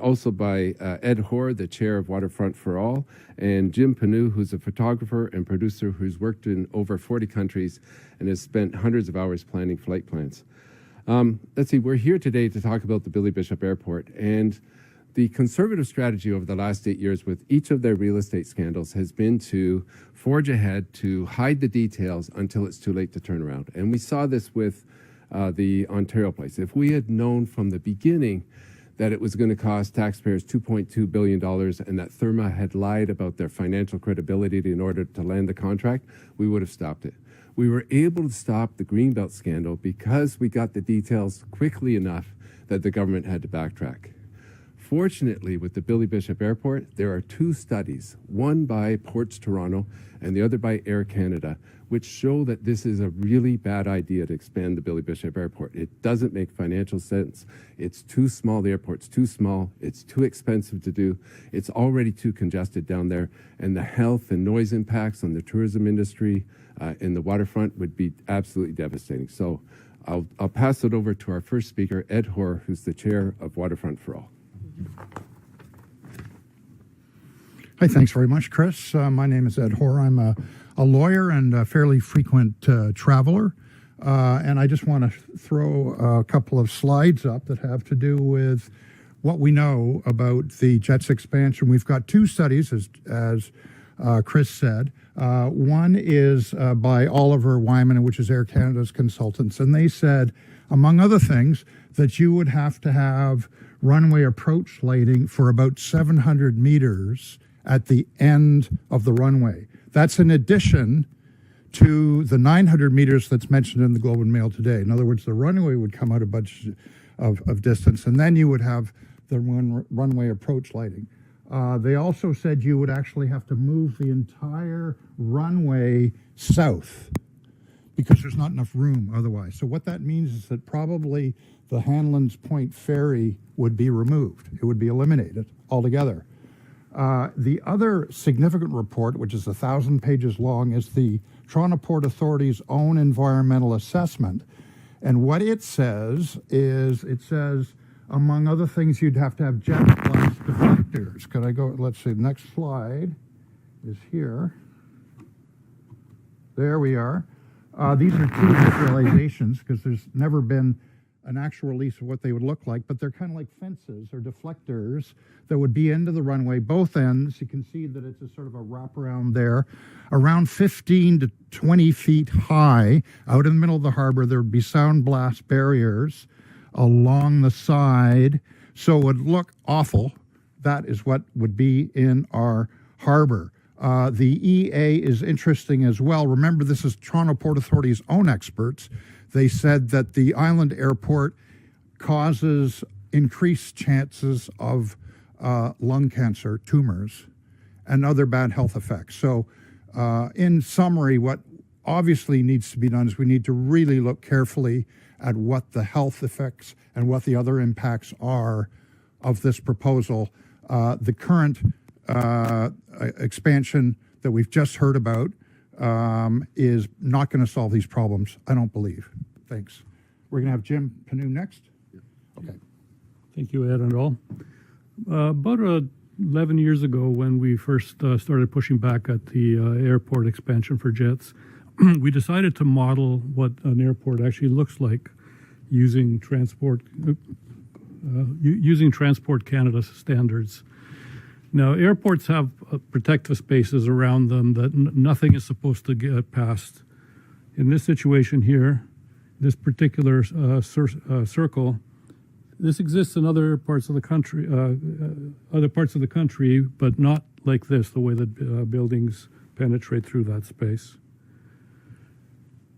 Also by Ed Hoare, the chair of Waterfront for All, and Jim Panu, who's a photographer and producer who's worked in over 40 countries and has spent hundreds of hours planning flight plans. Let's see, we're here today to talk about the Billy Bishop Airport, and the conservative strategy over the last 8 years with each of their real estate scandals has been to forge ahead, to hide the details until it's too late to turn around. And we saw this with the Ontario place. If we had known from the beginning that it was going to cost taxpayers $2.2 billion and that Therma had lied about their financial credibility in order to land the contract, we would have stopped it. We were able to stop the Greenbelt scandal because we got the details quickly enough that the government had to backtrack. Fortunately, with the Billy Bishop Airport, there are two studies, one by Ports Toronto and the other by Air Canada, which show that this is a really bad idea to expand the Billy Bishop Airport. It doesn't make financial sense. It's too small. The airport's too small. It's too expensive to do. It's already too congested down there. And the health and noise impacts on the tourism industry in the waterfront would be absolutely devastating. So I'll pass it over to our first speaker, Ed Hoare, who's the chair of Waterfront for All. Hi, thanks very much, Chris. My name is Ed Hoare. I'm a lawyer and a fairly frequent traveler. And I just want to throw a couple of slides up that have to do with what we know about the JETS expansion. We've got two studies, as Chris said. One is by Oliver Wyman, which is Air Canada's consultants. And they said, among other things, that you would have to have runway approach lighting for about 700 meters at the end of the runway. That's in addition to the 900 meters that's mentioned in the Globe and Mail today. In other words, the runway would come out a bunch of distance, and then you would have the runway approach lighting. They also said you would actually have to move the entire runway south because there's not enough room otherwise. So what that means is that probably the Hanlan's Point ferry would be removed. It would be eliminated altogether. The other significant report, which is 1,000 pages long, is the Toronto Port Authority's own environmental assessment. And what it says is, among other things, you'd have to have jet blast deflectors. Could I go, let's see, the next slide is here. There we are. These are two visualizations because there's never been an actual release of what they would look like, but they're kind of like fences or deflectors that would be into the runway, both ends. You can see that it's a sort of a wraparound there, around 15 to 20 feet high. Out in the middle of the harbor, there would be sound blast barriers along the side, so it would look awful. That is what would be in our harbor. The EA is interesting as well. Remember, this is Toronto Port Authority's own experts. They said that the island airport causes increased chances of lung cancer, tumors, and other bad health effects. So in summary, what obviously needs to be done is we need to really look carefully at what the health effects and what the other impacts are of this proposal. The current expansion that we've just heard about is not going to solve these problems, I don't believe. Thanks. We're going to have Jim Panu next. Okay. Thank you, Ed and all. About 11 years ago, when we first started pushing back at the airport expansion for jets, we decided to model what an airport actually looks like using Transport Canada standards. Now, airports have protective spaces around them that nothing is supposed to get past. In this situation here, this particular circle, this exists in other parts of the country, but not like this, the way that buildings penetrate through that space.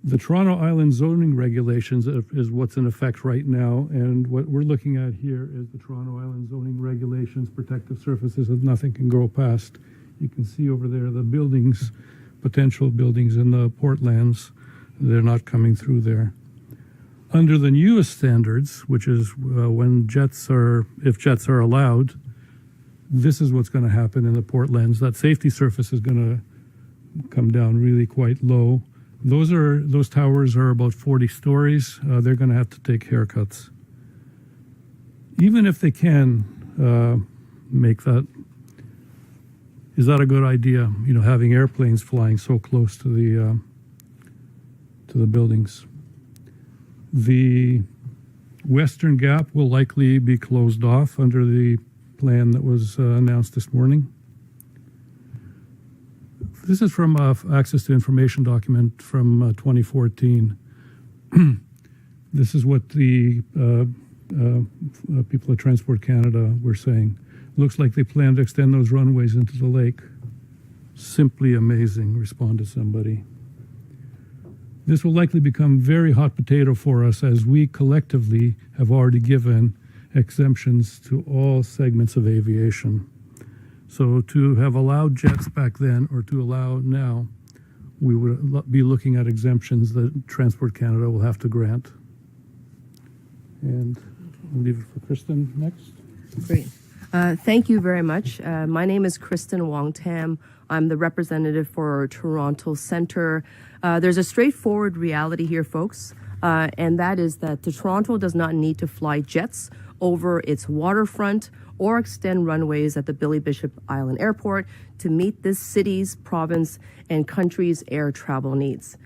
The Toronto Island zoning regulations is what's in effect right now, and what we're looking at here is the Toronto Island zoning regulations, protective surfaces that nothing can go past. You can see over there the buildings, potential buildings in the portlands, they're not coming through there. Under the newest standards, which is when if jets are allowed, this is what's going to happen in the portlands. That safety surface is going to come down really quite low. Those towers are about 40 stories. They're going to have to take haircuts. Even if they can make that. Is that a good idea? You know, having airplanes flying so close to the buildings. The Western Gap will likely be closed off under the plan that was announced this morning. This is from Access to Information document from 2014. This is what the people at Transport Canada were saying. Looks like they plan to extend those runways into the lake. Simply amazing, responded somebody. This will likely become very hot potato for us as we collectively have already given exemptions to all segments of aviation. So to have allowed jets back then or to allow now, we would be looking at exemptions that Transport Canada will have to grant. And I'll leave it for Kristen next. Great. Thank you very much. My name is Kristen Wong-Tam. I'm the representative for Toronto Centre. There's a straightforward reality here, folks, and that is that Toronto does not need to fly jets over its waterfront or extend runways at the Billy Bishop Island Airport to meet this city's, province, and country's air travel needs.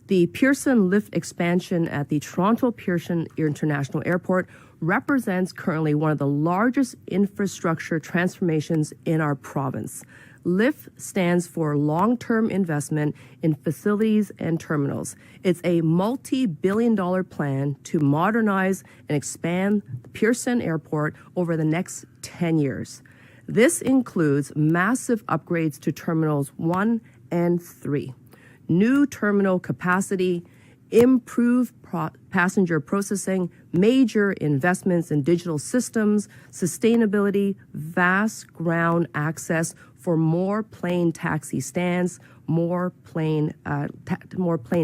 The Pearson lift expansion at the Toronto Pearson International Airport represents currently one of the largest infrastructure transformations in our province. LIFT stands for long-term investment in facilities and terminals. It's a multi-billion-dollar plan to modernize and expand the Pearson Airport over the next 10 years. This includes massive upgrades to Terminals 1 and 3, new terminal capacity, improved passenger processing, major investments in digital systems, sustainability, vast ground access for more plane taxi stands, more plane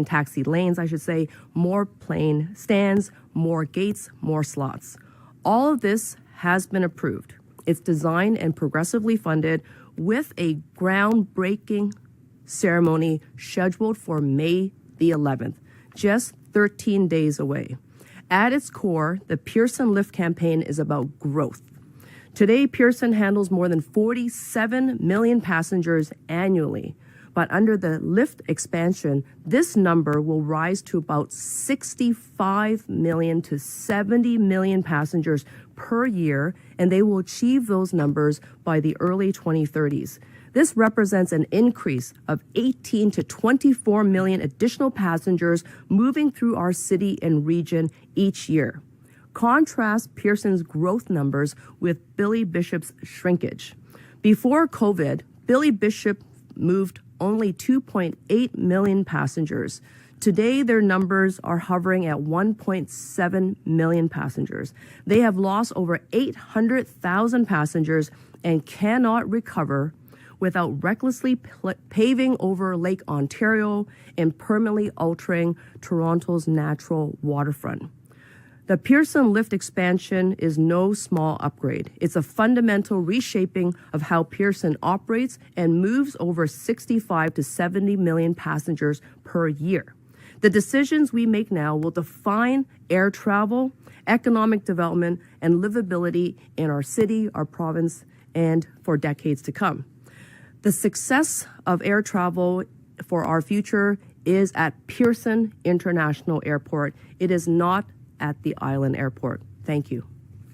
taxi lanes, I should say, more plane stands, more gates, more slots. All of this has been approved. It's designed and progressively funded with a groundbreaking ceremony scheduled for May the 11th, just 13 days away. At its core, the Pearson Lift campaign is about growth. Today, Pearson handles more than 47 million passengers annually, but under the Lift expansion, this number will rise to about 65 million to 70 million passengers per year, and they will achieve those numbers by the early 2030s. This represents an increase of 18 to 24 million additional passengers moving through our city and region each year. Contrast Pearson's growth numbers with Billy Bishop's shrinkage. Before COVID, Billy Bishop moved only 2.8 million passengers. Today, their numbers are hovering at 1.7 million passengers. They have lost over 800,000 passengers and cannot recover without recklessly paving over Lake Ontario and permanently altering Toronto's natural waterfront. The Pearson Lift expansion is no small upgrade. It's a fundamental reshaping of how Pearson operates and moves over 65 to 70 million passengers per year. The decisions we make now will define air travel, economic development, and livability in our city, our province, and for decades to come. The success of air travel for our future is at Pearson International Airport. It is not at the Island Airport. Thank you.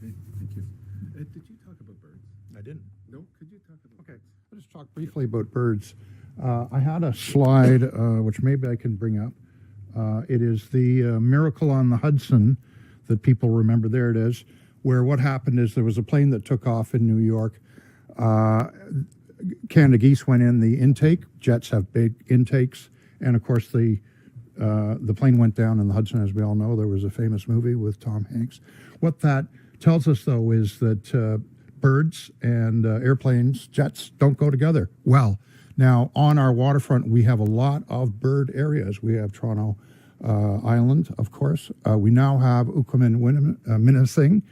Okay, thank you. Did you talk about birds? I didn't. No? Could you talk about Okay, I'll just talk briefly about birds. I had a slide, which maybe I can bring up. It is the Miracle on the Hudson that people remember. There it is, where what happened is there was a plane that took off in New York. Canada geese went in the intake. Jets have big intakes. And of course, the plane went down in the Hudson, as we all know. There was a famous movie with Tom Hanks. What that tells us, though, is that birds and airplanes, jets, don't go together well. Now, on our waterfront, we have a lot of bird areas. We have Toronto Island, of course. We now have Uquamin-Minising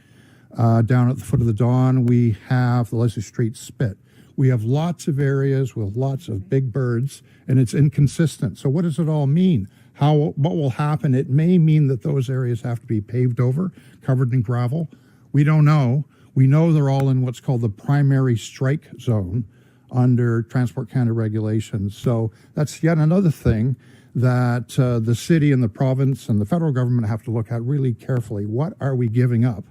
down at the foot of the Don. We have the Leslie Street Spit. We have lots of areas with lots of big birds, and it's inconsistent. So what does it all mean? What will happen? It may mean that those areas have to be paved over, covered in gravel. We don't know. We know they're all in what's called the primary strike zone under Transport Canada regulations. So that's yet another thing that the city and the province and the federal government have to look at really carefully. What are we giving up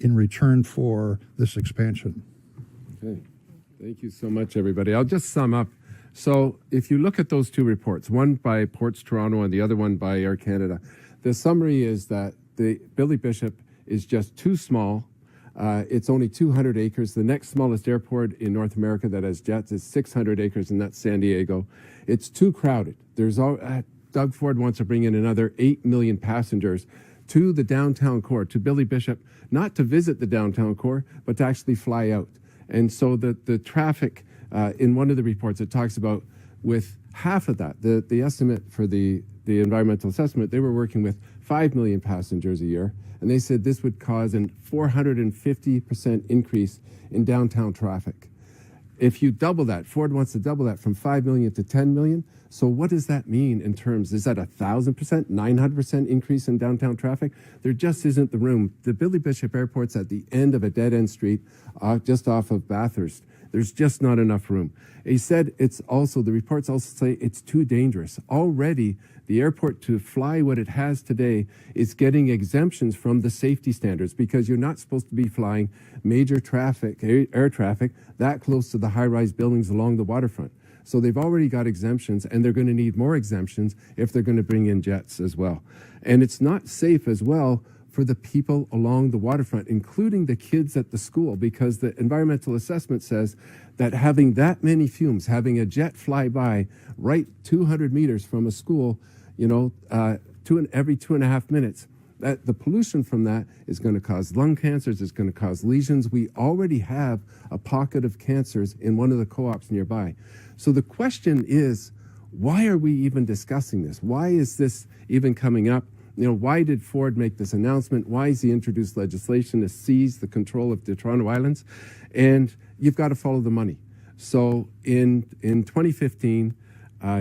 in return for this expansion? Okay. Thank you so much, everybody. I'll just sum up. So if you look at those two reports, one by Ports Toronto and the other one by Air Canada, the summary is that the Billy Bishop is just too small. It's only 200 acres. The next smallest airport in North America that has jets is 600 acres, and that's San Diego. It's too crowded. Doug Ford wants to bring in another 8 million passengers to the downtown core, to Billy Bishop, not to visit the downtown core, but to actually fly out. And so the traffic, in one of the reports, it talks about with half of that, the estimate for the environmental assessment, they were working with 5 million passengers a year. And they said this would cause a 450% increase in downtown traffic. If you double that, Ford wants to double that from 5 million to 10 million. So what does that mean in terms, is that 1,000%, 900% increase in downtown traffic? There just isn't the room. The Billy Bishop Airport's at the end of a dead-end street, just off of Bathurst. There's just not enough room. He said the reports also say it's too dangerous. Already, the airport, to fly what it has today, is getting exemptions from the safety standards because you're not supposed to be flying major traffic, air traffic, that close to the high-rise buildings along the waterfront. So they've already got exemptions, and they're going to need more exemptions if they're going to bring in jets as well. And it's not safe as well for the people along the waterfront, including the kids at the school, because the environmental assessment says that having that many fumes, having a jet fly by right 200 meters from a school, every 2.5 minutes, that the pollution from that is going to cause lung cancers, it's going to cause lesions. We already have a pocket of cancers in one of the co-ops nearby. So the question is, why are we even discussing this? Why is this even coming up? Why did Ford make this announcement? Why has he introduced legislation to seize the control of the Toronto Islands? And you've got to follow the money. So in 2015,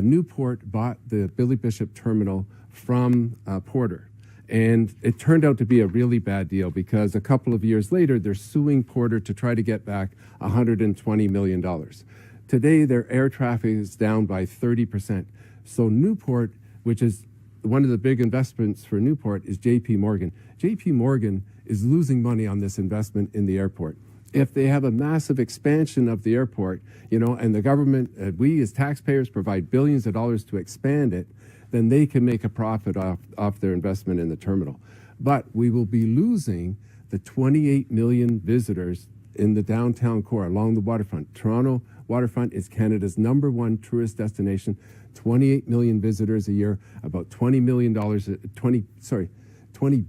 Newport bought the Billy Bishop terminal from Porter. And it turned out to be a really bad deal because a couple of years later, they're suing Porter to try to get back $120 million. Today, their air traffic is down by 30%. So Newport, which is one of the big investments for Newport, is JP Morgan. JP Morgan is losing money on this investment in the airport. If they have a massive expansion of the airport, and the government, we as taxpayers provide billions of dollars to expand it, then they can make a profit off their investment in the terminal. But we will be losing the 28 million visitors in the downtown core along the waterfront. Toronto waterfront is Canada's #1 tourist destination. 28 million visitors a year, about $20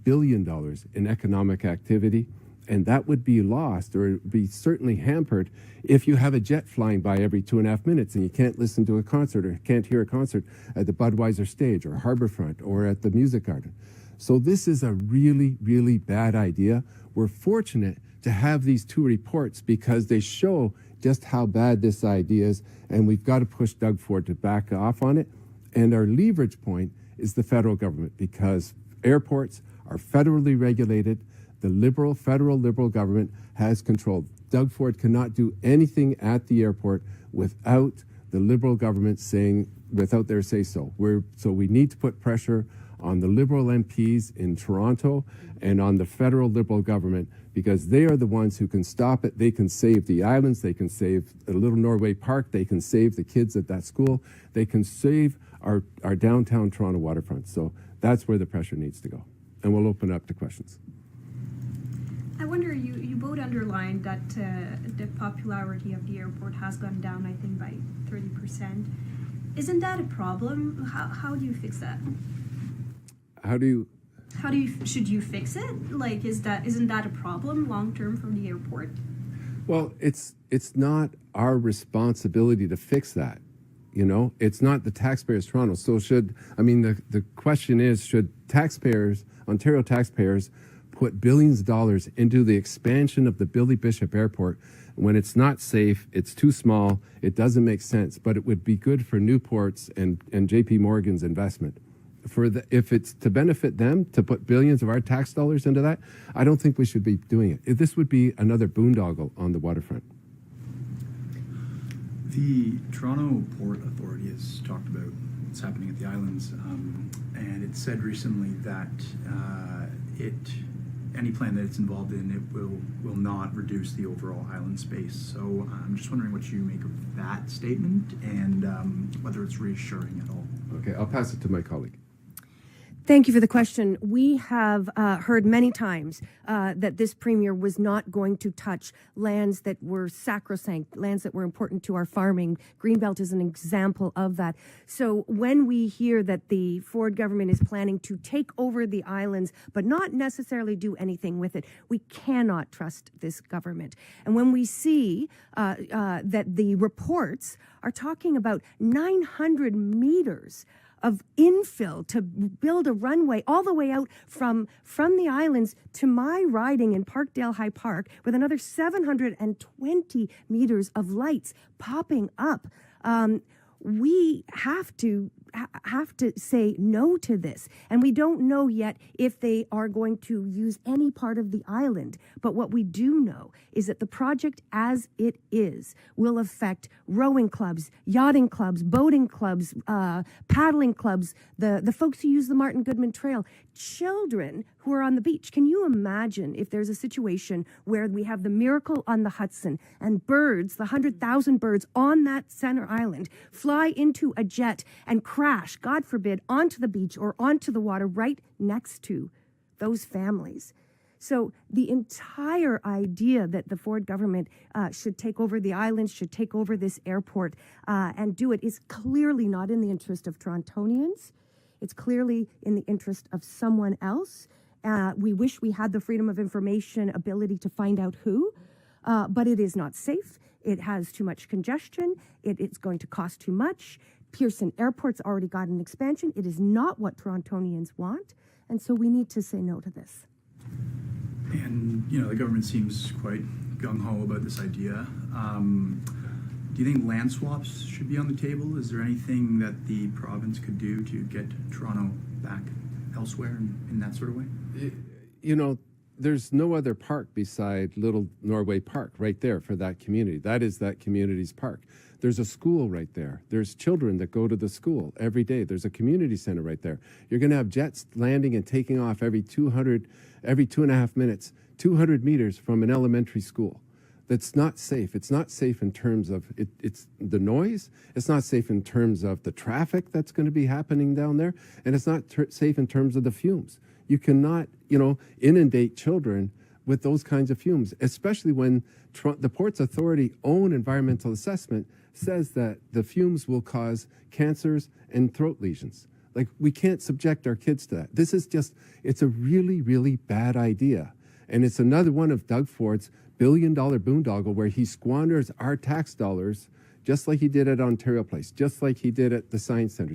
billion in economic activity. And that would be lost or be certainly hampered if you have a jet flying by every 2.5 minutes and you can't listen to a concert or can't hear a concert at the Budweiser stage or Harbourfront or at the Music Garden. So this is a really, really bad idea. We're fortunate to have these two reports because they show just how bad this idea is, and we've got to push Doug Ford to back off on it. And our leverage point is the federal government because airports are federally regulated. The federal liberal government has control. Doug Ford cannot do anything at the airport without the liberal government without their say-so. So we need to put pressure on the liberal MPs in Toronto and on the federal liberal government because they are the ones who can stop it. They can save the islands. They can save the Little Norway Park. They can save the kids at that school. They can save our downtown Toronto waterfront. So that's where the pressure needs to go. And we'll open up to questions. I wonder, you both underlined that the popularity of the airport has gone down, I think, by 30%. Isn't that a problem? How do you fix that? Should you fix it? Like, isn't that a problem long term for the airport? Well, it's not our responsibility to fix that. It's not the taxpayers of Toronto. So the question is, should Ontario taxpayers, put billions of dollars into the expansion of the Billy Bishop Airport when it's not safe, it's too small, it doesn't make sense, but it would be good for Newport's and JP Morgan's investment. if it's to benefit them, to put billions of our tax dollars into that, I don't think we should be doing it. This would be another boondoggle on the waterfront. The Toronto Port Authority has talked about what's happening at the islands, and it said recently that any plan that it's involved in, it will not reduce the overall island space. So I'm just wondering what you make of that statement and whether it's reassuring at all. Okay, I'll pass it to my colleague. Thank you for the question. We have heard many times that this premier was not going to touch lands that were sacrosanct, lands that were important to our farming. Greenbelt is an example of that. So when we hear that the Ford government is planning to take over the islands, but not necessarily do anything with it, we cannot trust this government. And when we see that the reports are talking about 900 meters of infill to build a runway all the way out from the islands to my riding in Parkdale High Park, with another 720 meters of lights popping up. We have to say no to this. And we don't know yet if they are going to use any part of the island. But what we do know is that the project as it is will affect rowing clubs, yachting clubs, boating clubs, paddling clubs, the folks who use the Martin Goodman Trail, children who are on the beach. Can you imagine if there's a situation where we have the Miracle on the Hudson and birds, the 100,000 birds on that center island, fly into a jet and crash, God forbid, onto the beach or onto the water right next to those families? So the entire idea that the Ford government should take over the islands, should take over this airport and do it is clearly not in the interest of Torontonians. It's clearly in the interest of someone else. We wish we had the freedom of information ability to find out who, but it is not safe. It has too much congestion. It's going to cost too much. Pearson Airport's already got an expansion. It is not what Torontonians want. And so we need to say no to this. And, the government seems quite gung-ho about this idea. Do you think land swaps should be on the table? Is there anything that the province could do to get Toronto back elsewhere in that sort of way? There's no other park beside Little Norway Park right there for that community. That is that community's park. There's a school right there. There's children that go to the school every day. There's a community center right there. You're going to have jets landing and taking off every 2.5 minutes, 200 meters from an elementary school. That's not safe. It's not safe in terms of it's the noise. It's not safe in terms of the traffic that's going to be happening down there. And it's not safe in terms of the fumes. You cannot, inundate children with those kinds of fumes, especially when the Ports Authority own environmental assessment says that the fumes will cause cancers and throat lesions. Like, we can't subject our kids to that. This is it's a really, really bad idea. And it's another one of Doug Ford's billion-dollar boondoggle where he squanders our tax dollars just like he did at Ontario Place, just like he did at the Science Centre,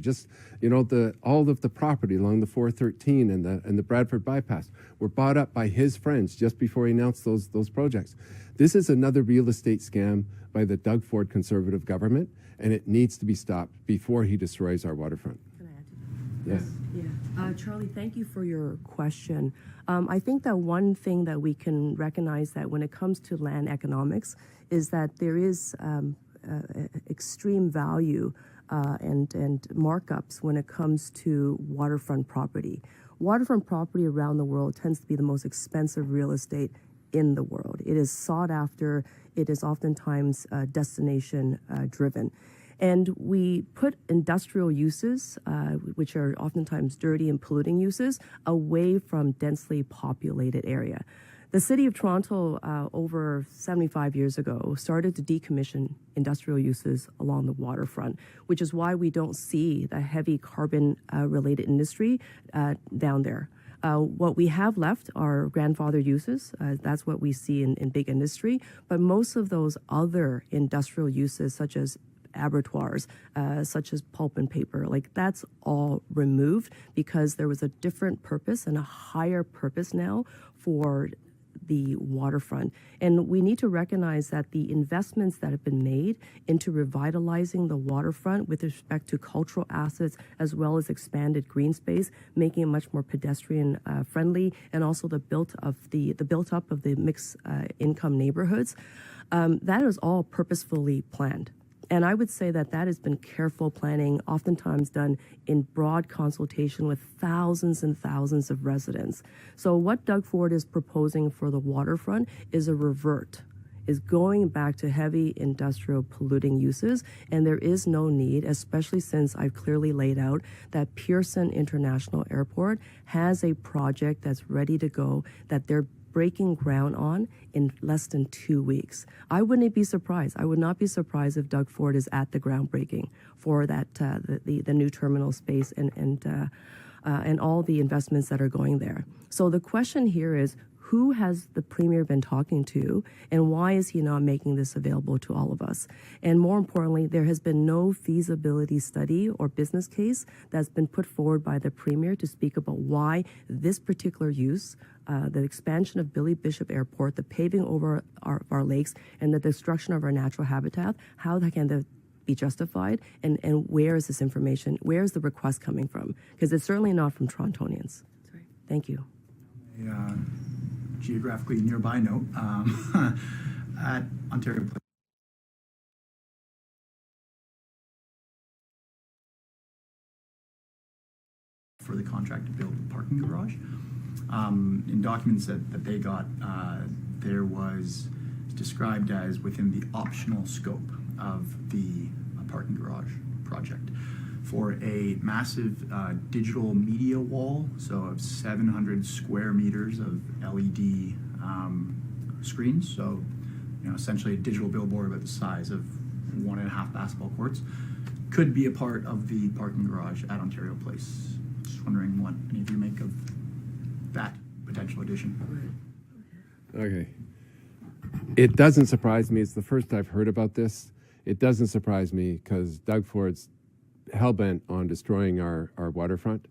all of the property along the 413 and the Bradford bypass were bought up by his friends just before he announced those projects. This is another real estate scam by the Doug Ford Conservative government, and it needs to be stopped before he destroys our waterfront. Can I add to that? Yes. Yeah. Charlie, thank you for your question. I think that one thing that we can recognize that when it comes to land economics is that there is extreme value and markups when it comes to waterfront property. Waterfront property around the world tends to be the most expensive real estate in the world. It is sought after. It is oftentimes destination driven. And we put industrial uses, which are oftentimes dirty and polluting uses, away from densely populated area. The city of Toronto, over 75 years ago, started to decommission industrial uses along the waterfront, which is why we don't see the heavy carbon-related industry down there. What we have left are grandfather uses. That's what we see in big industry. But most of those other industrial uses, such as abattoirs, such as pulp and paper, that's all removed because there was a different purpose and a higher purpose now for the waterfront. And we need to recognize that the investments that have been made into revitalizing the waterfront with respect to cultural assets as well as expanded green space, making it much more pedestrian friendly, and also the built up of the mixed income neighborhoods, that is all purposefully planned. And I would say that that has been careful planning, oftentimes done in broad consultation with thousands and thousands of residents. So what Doug Ford is proposing for the waterfront is a revert, is going back to heavy industrial polluting uses. And there is no need, especially since I've clearly laid out that Pearson International Airport has a project that's ready to go, that they're breaking ground on in less than 2 weeks. I wouldn't be surprised. I would not be surprised if Doug Ford is at the groundbreaking for that the new terminal space and all the investments that are going there. So the question here is, who has the Premier been talking to, and why is he not making this available to all of us? And more importantly, there has been no feasibility study or business case that's been put forward by the Premier to speak about why this particular use, the expansion of Billy Bishop Airport, the paving over our lakes, and the destruction of our natural habitat, how that can be justified, and where is this information, where is the request coming from? Because it's certainly not from Torontonians. Sorry. Thank you. Geographically nearby note, at Ontario Place for the contract to build the parking garage. In documents that they got, there was described as within the optional scope of the parking garage project for a massive digital media wall, so of 700 square meters of LED screens. So, essentially a digital billboard about the size of 1.5 basketball courts could be a part of the parking garage at Ontario Place. Just wondering what any of you make of that potential addition. Okay. It doesn't surprise me. It's the first I've heard about this. It doesn't surprise me because Doug Ford's hell-bent on destroying our waterfront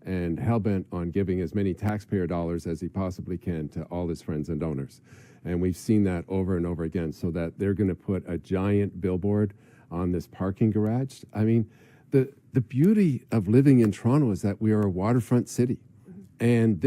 and hell-bent on giving as many taxpayer dollars as he possibly can to all his friends and donors. And we've seen that over and over again, so that they're going to put a giant billboard on this parking garage. I mean, the beauty of living in Toronto is that we are a waterfront city. And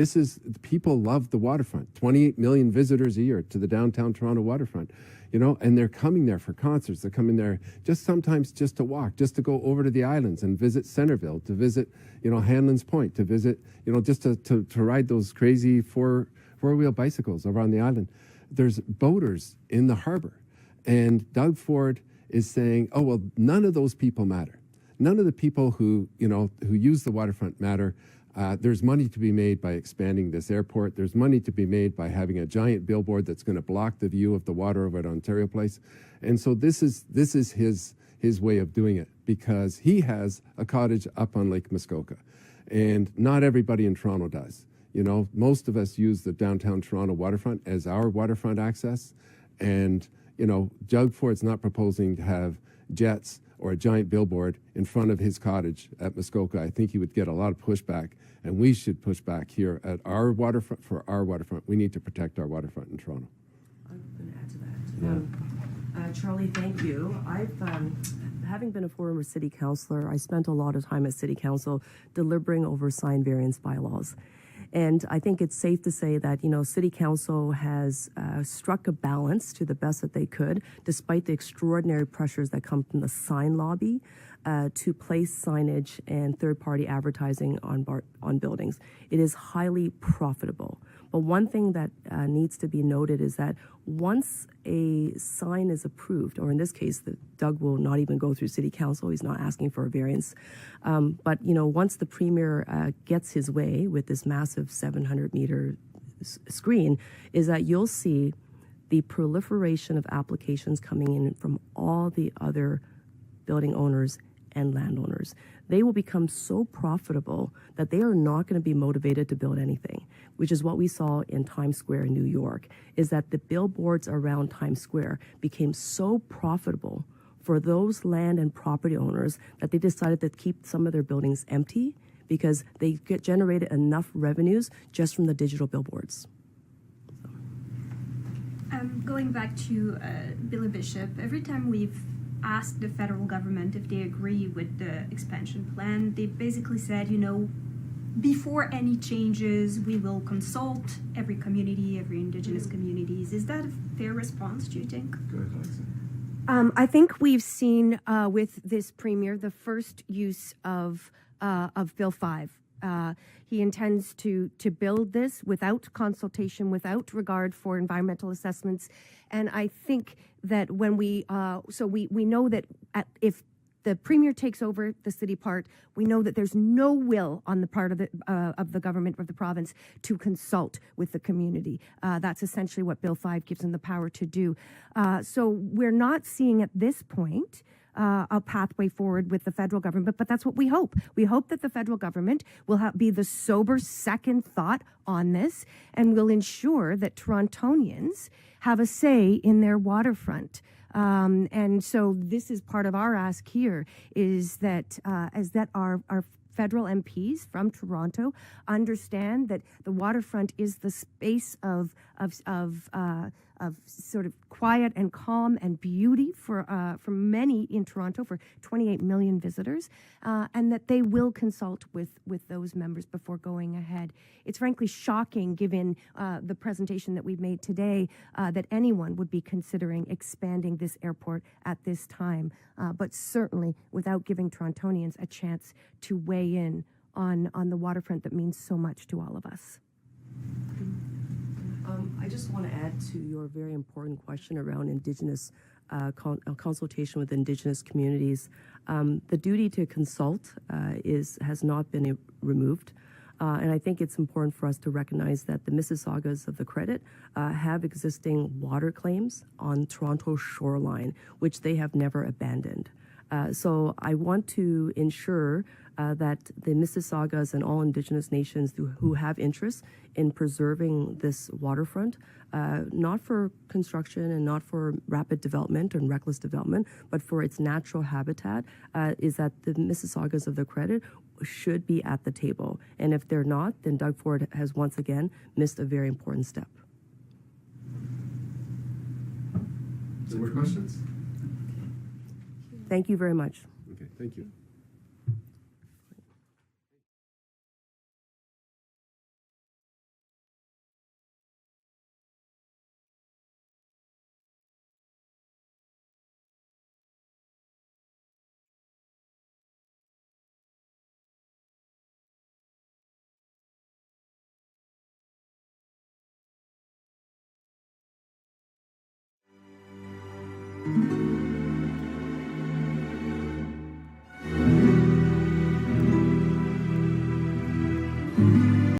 people love the waterfront. 28 million visitors a year to the downtown Toronto waterfront, and they're coming there for concerts. They're coming there sometimes just to walk, just to go over to the islands and visit Centerville, to visit, Hanlon's Point, to visit, just to ride those crazy four-wheel bicycles over on the island. There's boaters in the harbor. And Doug Ford is saying, oh, well, none of those people matter. None of the people who use the waterfront matter. There's money to be made by expanding this airport. There's money to be made by having a giant billboard that's going to block the view of the water over at Ontario Place. And so this is his way of doing it, because he has a cottage up on Lake Muskoka. And not everybody in Toronto does. Most of us use the downtown Toronto waterfront as our waterfront access. And, Doug Ford's not proposing to have jets or a giant billboard in front of his cottage at Muskoka. I think he would get a lot of pushback, and we should push back here at our waterfront for our waterfront. We need to protect our waterfront in Toronto. I'm going to add to that. Charlie, thank you. Having been a former city councillor, I spent a lot of time at city council deliberating over sign variance bylaws. And I think it's safe to say that, City Council has struck a balance to the best that they could, despite the extraordinary pressures that come from the sign lobby to place signage and third-party advertising on buildings. It is highly profitable. But one thing that needs to be noted is that once a sign is approved, or in this case, Doug will not even go through City Council, he's not asking for a variance. But once the Premier gets his way with this massive 700-meter screen, is that you'll see the proliferation of applications coming in from all the other building owners and landowners. They will become so profitable that they are not going to be motivated to build anything, which is what we saw in Times Square in New York, is that the billboards around Times Square became so profitable for those land and property owners that they decided to keep some of their buildings empty because they generated enough revenues just from the digital billboards. Going back to Billy Bishop, every time we've asked the federal government if they agree with the expansion plan, they basically said, before any changes, we will consult every community, every Indigenous communities. Is that a fair response, do you think? Go ahead, Alexa. I think we've seen with this premier the first use of Bill 5. He intends to build this without consultation, without regard for environmental assessments, and I think that when we know that if the premier takes over the city part, we know that there's no will on the part of the government of the province to consult with the community. That's essentially what Bill 5 gives them the power to do. So we're not seeing at this point a pathway forward with the federal government, but that's what we hope. We hope that the federal government will be the sober second thought on this and will ensure that Torontonians have a say in their waterfront. And so this is part of our ask here is that our federal MPs from Toronto understand that the waterfront is the space of sort of quiet and calm and beauty for many in Toronto, for 28 million visitors, and that they will consult with those members before going ahead. It's frankly shocking, given the presentation that we've made today, that anyone would be considering expanding this airport at this time, but certainly without giving Torontonians a chance to weigh in on the waterfront that means so much to all of us. I just want to add to your very important question around Indigenous consultation with Indigenous communities. The duty to consult has not been removed. And I think it's important for us to recognize that the Mississaugas of the Credit have existing water claims on Toronto's shoreline, which they have never abandoned. So I want to ensure that the Mississaugas and all Indigenous nations who have interest in preserving this waterfront, not for construction and not for rapid development and reckless development, but for its natural habitat, is that the Mississaugas of the Credit should be at the table. And if they're not, then Doug Ford has once again missed a very important step. Any more questions? Thank you very much. Okay, thank you.